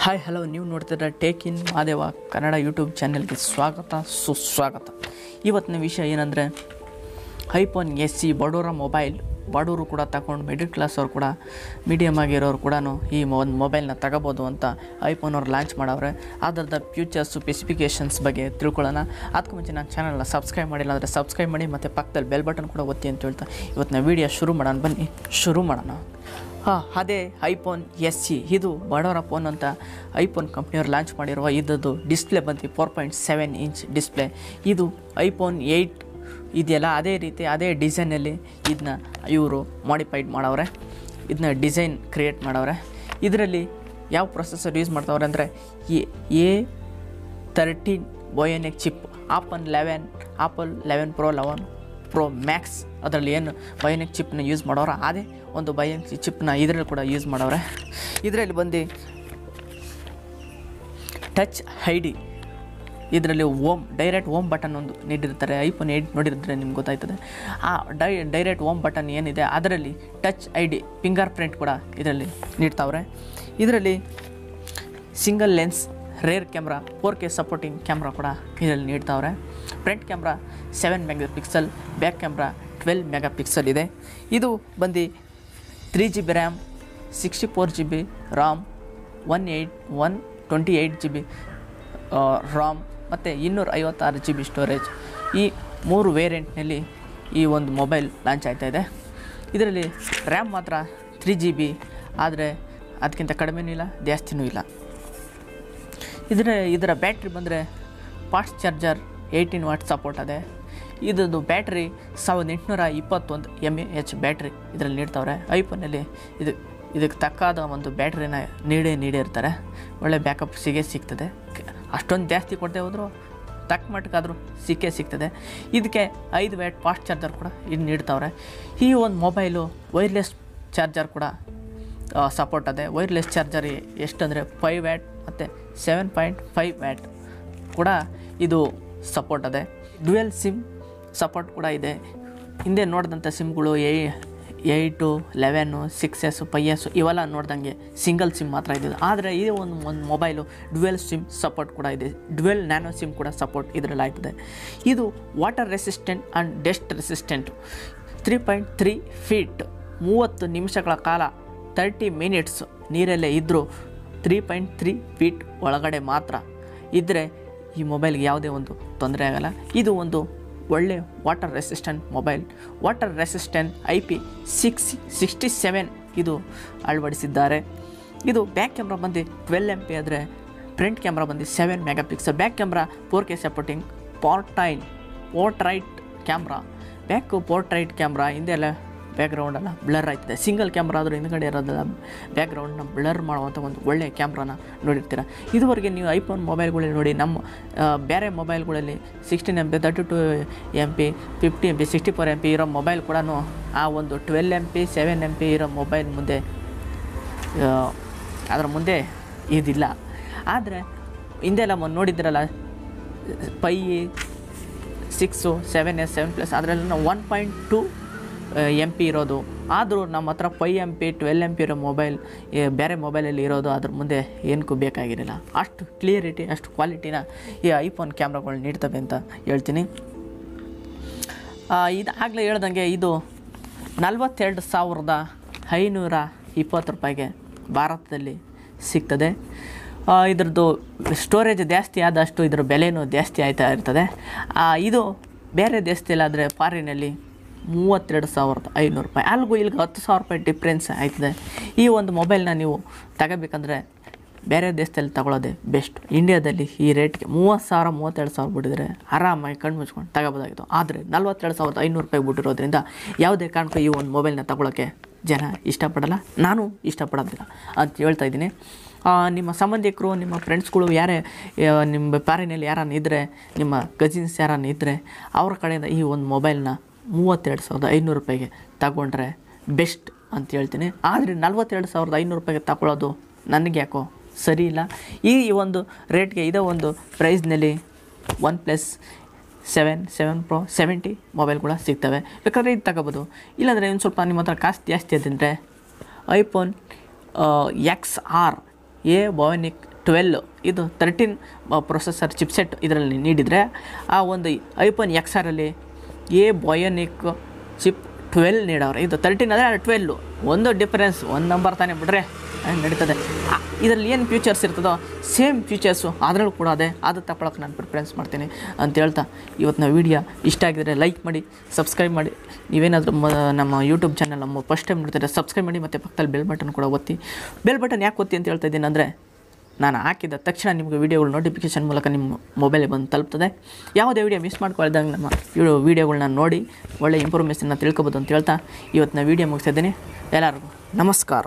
Hi hello, ನೀವು ನೋಡ್ತಿದ್ರೆ take in Madeva Kannada YouTube ಚಾನೆಲ್ಗೆ ಸ್ವಾಗತ ಸುಸ್ವಾಗತ. ಇವತ್ತಿನ ವಿಷಯ ಏನಂದರೆ ಐಫೋನ್ SE ಬಡವರ ಮೊಬೈಲ್. ಬಡವರು ಕೂಡ ತಗೊಂಡು ಮಿಡಲ್ ಕ್ಲಾಸ್ ಅವ್ರು ಕೂಡ ಮೀಡಿಯಮ್ ಆಗಿರೋರು ಕೂಡ ಈ ಒಂದು ಮೊಬೈಲ್ನ ತಗೋಬೋದು ಅಂತ ಐಫೋನ್ ಅವ್ರು ಲಾಂಚ್ ಮಾಡವ್ರೆ. ಅದರದ ಫ್ಯೂಚರ್ಸು ಸ್ಪೆಸಿಫಿಕೇಷನ್ಸ್ ಬಗ್ಗೆ ತಿಳ್ಕೊಳ್ಳೋಣ. ಅದಕ್ಕೂ ಮುಂಚೆ ನಾನು ಚಾನಲ್ನ ಸಬ್ಸ್ಕ್ರೈಬ್ ಮಾಡಿಲ್ಲ ಅಂದರೆ ಸಬ್ಸ್ಕ್ರೈಬ್ ಮಾಡಿ ಮತ್ತು ಪಕ್ಕದಲ್ಲಿ ಬೆಲ್ ಬಟನ್ ಕೂಡ ಒತ್ತಿ ಅಂತ ಹೇಳ್ತಾ ಇವತ್ತಿನ ವೀಡಿಯೋ ಶುರು ಮಾಡೋಣ. ಬನ್ನಿ ಶುರು ಮಾಡೋಣ. ಅದೇ ಐಫೋನ್ SE. ಇದು ಬಡವರ ಫೋನ್ ಅಂತ ಐಫೋನ್ ಕಂಪ್ನಿಯವ್ರು ಲಾಂಚ್ ಮಾಡಿರುವ ಇದ್ದದ್ದು ಡಿಸ್ಪ್ಲೇ ಬಂದು 4.7 ಇಂಚ್ ಡಿಸ್ಪ್ಲೇ. ಇದು ಐಫೋನ್ 8 ಇದೆಯಲ್ಲ, ಅದೇ ರೀತಿ ಅದೇ ಡಿಸೈನಲ್ಲಿ ಇದನ್ನ ಇವರು ಮಾಡಿಫೈಡ್ ಮಾಡವ್ರೆ, ಇದನ್ನ ಡಿಸೈನ್ ಕ್ರಿಯೇಟ್ ಮಾಡವ್ರೆ. ಇದರಲ್ಲಿ ಯಾವ ಪ್ರೊಸೆಸರ್ ಯೂಸ್ ಮಾಡ್ತಾವ್ರೆ ಅಂದರೆ A13 bionic chip, apple 11 Pro 11 Pro Max ಅದರಲ್ಲಿ ಏನು ಬಯೋನಿಕ್ ಚಿಪ್ನ ಯೂಸ್ ಮಾಡೋರು ಅದೇ ಒಂದು ಬಯೋನಿಕ್ ಚಿಪ್ನ ಇದರಲ್ಲಿ ಕೂಡ ಯೂಸ್ ಮಾಡವ್ರೆ. ಇದರಲ್ಲಿ ಬಂದು ಟಚ್ ID, ಇದರಲ್ಲಿ ಡೈರೆಕ್ಟ್ ಹೋಮ್ ಬಟನ್ ಒಂದು ನೀಡಿರ್ತಾರೆ. ಐಫೋನ್ 8 ನೋಡಿದ್ರೆ ನಿಮ್ಗೆ ಗೊತ್ತಾಯ್ತದೆ. ಆ ಡೈರೆಕ್ಟ್ ಹೋಮ್ ಬಟನ್ ಏನಿದೆ ಅದರಲ್ಲಿ ಟಚ್ ID ಫಿಂಗರ್ ಪ್ರಿಂಟ್ ಕೂಡ ಇದರಲ್ಲಿ ನೀಡ್ತಾವ್ರೆ. ಇದರಲ್ಲಿ single lens rear camera 4K supporting camera ಕೂಡ ಇದರಲ್ಲಿ ನೀಡ್ತಾವ್ರೆ. Front camera 7 MP, back camera 12 MP ಇದೆ. ಇದು ಬಂದು 3GB RAM, 64GB Ram, 128GB Ram ಮತ್ತು 256GB ಸ್ಟೋರೇಜ್. ಈ 3 ವೇರಿಯಂಟ್ನಲ್ಲಿ ಈ ಒಂದು ಮೊಬೈಲ್ ಲಾಂಚ್ ಆಗ್ತಾಯಿದೆ. ಇದರಲ್ಲಿ ರ್ಯಾಮ್ ಮಾತ್ರ 3GB, ಆದರೆ ಅದಕ್ಕಿಂತ ಕಡಿಮೆನೂ ಇಲ್ಲ ಜಾಸ್ತಿನೂ ಇಲ್ಲ. ಇದರ ಬ್ಯಾಟ್ರಿ ಬಂದರೆ ಫಾಸ್ಟ್ ಚಾರ್ಜರ್ 18 ವಾಟ್ ಸಪೋರ್ಟ್ ಅದೇ. ಇದೊಂದು ಬ್ಯಾಟ್ರಿ 1821 mAh ಬ್ಯಾಟ್ರಿ ಇದರಲ್ಲಿ ನೀಡ್ತಾವ್ರೆ. ಐಫೋನಲ್ಲಿ ಇದಕ್ಕೆ ತಕ್ಕಾದ ಒಂದು ಬ್ಯಾಟ್ರಿನ ನೀಡೇ ಇರ್ತಾರೆ. ಒಳ್ಳೆ ಬ್ಯಾಕಪ್ ಸಿಗ್ತದೆ. ಅಷ್ಟೊಂದು ಜಾಸ್ತಿ ಕೊಡದೆ ಹೋದರೂ ತಕ್ಕ ಮಟ್ಟಕ್ಕಾದರೂ ಸಿಗ್ತದೆ. ಇದಕ್ಕೆ 5 ವ್ಯಾಟ್ ಫಾಸ್ಟ್ ಚಾರ್ಜರ್ ಕೂಡ ಇದು ನೀಡ್ತಾವ್ರೆ. ಈ ಒಂದು ಮೊಬೈಲು ವೈರ್ಲೆಸ್ ಚಾರ್ಜರ್ ಕೂಡ ಸಪೋರ್ಟ್ ಅದೇ. ವೈರ್ಲೆಸ್ ಚಾರ್ಜರ್ ಎಷ್ಟಂದರೆ 5 ವ್ಯಾಟ್ ಮತ್ತು 7.5 ವ್ಯಾಟ್ ಕೂಡ ಇದು ಸಪೋರ್ಟ್ ಅದೇ. ಡ್ಯುಯಲ್ ಸಿಮ್ ಸಪೋರ್ಟ್ ಕೂಡ ಇದೆ. ಹಿಂದೆ ನೋಡಿದಂಥ ಸಿಮ್ಗಳು 8, 11, 6S, 5S ಇವೆಲ್ಲ ನೋಡ್ದಂಗೆ ಸಿಂಗಲ್ ಸಿಮ್ ಮಾತ್ರ ಇದೆ. ಆದರೆ ಈ ಒಂದು ಮೊಬೈಲು ಡ್ಯುಯಲ್ ಸಿಮ್ ಸಪೋರ್ಟ್ ಕೂಡ ಇದೆ. ಡ್ಯುಯಲ್ ನ್ಯಾನೋ ಸಿಮ್ ಕೂಡ ಸಪೋರ್ಟ್ ಇದರಲ್ಲಿ ಆಗ್ತದೆ. ಇದು water resistant and dust resistant. 3.3 feet 30 ನಿಮಿಷಗಳ ಕಾಲ 30 ಮಿನಿಟ್ಸ್ ನೀರಲ್ಲೇ ಇದ್ದರೂ 3.3 ಫೀಟ್ ಒಳಗಡೆ ಮಾತ್ರ ಇದ್ದರೆ ಈ ಮೊಬೈಲ್ಗೆ ಯಾವುದೇ ಒಂದು ತೊಂದರೆ ಆಗಲ್ಲ. ಇದು ಒಂದು ಒಳ್ಳೆ water resistant mobile. Water resistant IP67 ಇದು ಅಳವಡಿಸಿದ್ದಾರೆ. ಇದು ಬ್ಯಾಕ್ ಕ್ಯಾಮ್ರಾ ಬಂದು 12 MP ಆದರೆ ಫ್ರಂಟ್ ಕ್ಯಾಮ್ರಾ ಬಂದು 7 MP. Back camera 4K supporting portrait camera. Portrait camera ಹಿಂದೆಲ್ಲ ಬ್ಯಾಕ್ಗ್ರೌಂಡೆಲ್ಲ ಬ್ಲರ್ ಆಯ್ತದೆ. ಸಿಂಗಲ್ ಕ್ಯಾಮ್ರಾ ಆದರೂ ಹಿಂದ್ಗಡೆ ಇರೋದಲ್ಲ ಬ್ಯಾಕ್ಗ್ರೌಂಡನ್ನ ಬ್ಲರ್ ಮಾಡುವಂಥ ಒಂದು ಒಳ್ಳೆಯ ಕ್ಯಾಮ್ರಾನ ನೋಡಿರ್ತೀರ. ಇದುವರೆಗೆ ನೀವು ಐಫೋನ್ ಮೊಬೈಲ್ಗಳಲ್ಲಿ ನೋಡಿ, ನಮ್ಮ ಬೇರೆ ಮೊಬೈಲ್ಗಳಲ್ಲಿ 16 MP, 32 MP, 50 MP, 64 MP ಇರೋ ಮೊಬೈಲ್ ಕೂಡ ಆ ಒಂದು 12 MP, 7 MP ಇರೋ ಮೊಬೈಲ್ ಮುಂದೆ ಅದರ ಮುಂದೆ ಇದಿಲ್ಲ. ಆದರೆ ಹಿಂದೆಲ್ಲ ನೋಡಿದ್ರಲ್ಲ 5, 6, 7S, 7+ ಅದರಲ್ಲಿ 1.2 MP ಇರೋದು. ಆದರೂ ನಮ್ಮ ಹತ್ರ 5 MP, 12 MP ಇರೋ ಮೊಬೈಲ್ ಬೇರೆ ಮೊಬೈಲಲ್ಲಿ ಇರೋದು ಅದ್ರ ಮುಂದೆ ಏನಕ್ಕೂ ಬೇಕಾಗಿರಲಿಲ್ಲ. ಅಷ್ಟು ಕ್ಲಿಯರಿಟಿ, ಅಷ್ಟು ಕ್ವಾಲಿಟಿನ ಈ ಐಫೋನ್ ಕ್ಯಾಮ್ರಾಗಳು ನೀಡ್ತವೆ ಅಂತ ಹೇಳ್ತೀನಿ. ಆಗಲೇ ಹೇಳ್ದಂಗೆ ಇದು 42,520 ರೂಪಾಯಿಗೆ ಭಾರತದಲ್ಲಿ ಸಿಗ್ತದೆ. ಇದ್ರದ್ದು ಸ್ಟೋರೇಜ್ ಜಾಸ್ತಿ ಆದಷ್ಟು ಇದರ ಬೆಲೆನೂ ಜಾಸ್ತಿ ಆಯ್ತಾ ಇರ್ತದೆ. ಇದು ಬೇರೆ ದೇಶದಲ್ಲಾದರೆ ಫಾರಿನಲ್ಲಿ 32,500 ರೂಪಾಯಿ. ಅಲ್ಲಿಗೂ ಇಲ್ಲಿಗೆ 10,000 ರೂಪಾಯಿ ಡಿಫ್ರೆನ್ಸ್ ಆಯ್ತದೆ. ಈ ಒಂದು ಮೊಬೈಲ್ನ ನೀವು ತಗೋಬೇಕಂದ್ರೆ ಬೇರೆ ದೇಶದಲ್ಲಿ ತಗೊಳ್ಳೋದೇ ಬೆಸ್ಟ್. ಇಂಡಿಯಾದಲ್ಲಿ ಈ ರೇಟ್ಗೆ 30,000, 32,000 ಬಿಟ್ಟಿದ್ರೆ ಆರಾಮಾಗಿ ಕಣ್ಣು ಮುಚ್ಕೊಂಡು ತಗೋಬೋದಾಗಿತ್ತು. ಆದರೆ 42,500 ರೂಪಾಯಿ ಬಿಟ್ಟಿರೋದ್ರಿಂದ ಯಾವುದೇ ಕಾರಣಕ್ಕೂ ಈ ಒಂದು ಮೊಬೈಲ್ನ ತಗೊಳ್ಳೋಕ್ಕೆ ಜನ ಇಷ್ಟಪಡಲ್ಲ, ನಾನು ಇಷ್ಟಪಡೋದಿಲ್ಲ ಅಂತ ಹೇಳ್ತಾ ಇದ್ದೀನಿ. ನಿಮ್ಮ ಸಂಬಂಧಿಕರು, ನಿಮ್ಮ ಫ್ರೆಂಡ್ಸ್ಗಳು ಯಾರೇ ನಿಮ್ಮ ಫಾರಿನಲ್ಲಿ ಯಾರನ್ನ ಇದ್ದರೆ, ನಿಮ್ಮ ಕಸಿನ್ಸ್ ಯಾರನ್ನ ಇದ್ದರೆ ಅವ್ರ ಕಡೆಯಿಂದ ಈ ಒಂದು ಮೊಬೈಲ್ನ 32,500 ರೂಪಾಯಿಗೆ ತಗೊಂಡ್ರೆ ಬೆಸ್ಟ್ ಅಂತ ಹೇಳ್ತೀನಿ. ಆದರೆ 42,500 ರೂಪಾಯಿಗೆ ತಗೊಳ್ಳೋದು ನನಗೆ ಯಾಕೋ ಸರಿ ಇಲ್ಲ. ಈ ಒಂದು ರೇಟ್ಗೆ ಇದೇ ಒಂದು ಪ್ರೈಸ್ನಲ್ಲಿ OnePlus 7 Pro 70 ಮೊಬೈಲ್ ಕೂಡ ಸಿಗ್ತವೆ. ಬೇಕಾದರೆ ಇದು ತಗೋಬೋದು. ಇಲ್ಲಾಂದರೆ ಒಂದು ಸ್ವಲ್ಪ ನಿಮ್ಮ ಹತ್ರ ಕಾಸ್ಟ್ ಜಾಸ್ತಿ ಅದಂದರೆ ಐಫೋನ್ XR ಎ ಬಾಯೋನಿಕ್ 12 ಇದು 13 ಪ್ರೊಸೆಸರ್ ಚಿಪ್ಸೆಟ್ ಇದರಲ್ಲಿ ನೀಡಿದರೆ, ಆ ಒಂದು ಐಫೋನ್ XRಲ್ಲಿ ಎ ಬಾಯೋನಿಕ್ ಚಿಪ್ 12 ನೀಡವ್ರೆ. ಇದು 13 ಅಂದರೆ 12 ಒಂದು ಡಿಫರೆನ್ಸ್, ಒಂದು ನಂಬರ್ ತಾನೇ ಬಿಡ್ರೆ ನಡೀತದೆ. ಇದರಲ್ಲಿ ಏನು ಫ್ಯೂಚರ್ಸ್ ಇರ್ತದೋ ಸೇಮ್ ಫ್ಯೂಚರ್ಸು ಅದರಲ್ಲೂ ಕೂಡ ಅದು ತಗೊಳಕ್ಕೆ ನಾನು ಪ್ರಿಫರೆನ್ಸ್ ಮಾಡ್ತೀನಿ ಅಂತ ಹೇಳ್ತಾ, ಇವತ್ತಿನ ವೀಡಿಯೋ ಇಷ್ಟ ಆಗಿದರೆ ಲೈಕ್ ಮಾಡಿ, ಸಬ್ಸ್ಕ್ರೈಬ್ ಮಾಡಿ. ನೀವೇನಾದರೂ ನಮ್ಮ ಯೂಟ್ಯೂಬ್ ಚಾನಲ್ ನಮ್ಮ ಫಸ್ಟ್ ಟೈಮ್ ನೋಡ್ತಿದ್ರೆ ಸಬ್ಸ್ಕ್ರೈಬ್ ಮಾಡಿ, ಮತ್ತು ಪಕ್ಕದಲ್ಲಿ ಬೆಲ್ ಬಟನ್ ಕೂಡ ಒತ್ತಿ. ಬೆಲ್ ಬಟನ್ ಯಾಕೆ ಒತ್ತಿ ಅಂತ ಹೇಳ್ತಾ ಇದ್ದೀನಿ ಅಂದರೆ, ನಾನು ಹಾಕಿದ ತಕ್ಷಣ ನಿಮಗೆ ವೀಡಿಯೋಗಳು ನೋಟಿಫಿಕೇಷನ್ ಮೂಲಕ ನಿಮ್ಮ ಮೊಬೈಲಿಗೆ ಬಂದು ತಲುಪ್ತದೆ. ಯಾವುದೇ ವೀಡಿಯೋ ಮಿಸ್ ಮಾಡ್ಕೊಳ್ದಂಗೆ ನಮ್ಮ ವೀಡಿಯೋಗಳನ್ನ ನೋಡಿ ಒಳ್ಳೆ ಇನ್ಫಾರ್ಮೇಷನ್ನ ತಿಳ್ಕೊಬೋದು ಅಂತ ಹೇಳ್ತಾ ಇವತ್ತಿನ ವೀಡಿಯೋ ಮುಗಿಸ್ತಿದ್ದೀನಿ. ಎಲ್ಲರಿಗೂ ನಮಸ್ಕಾರ.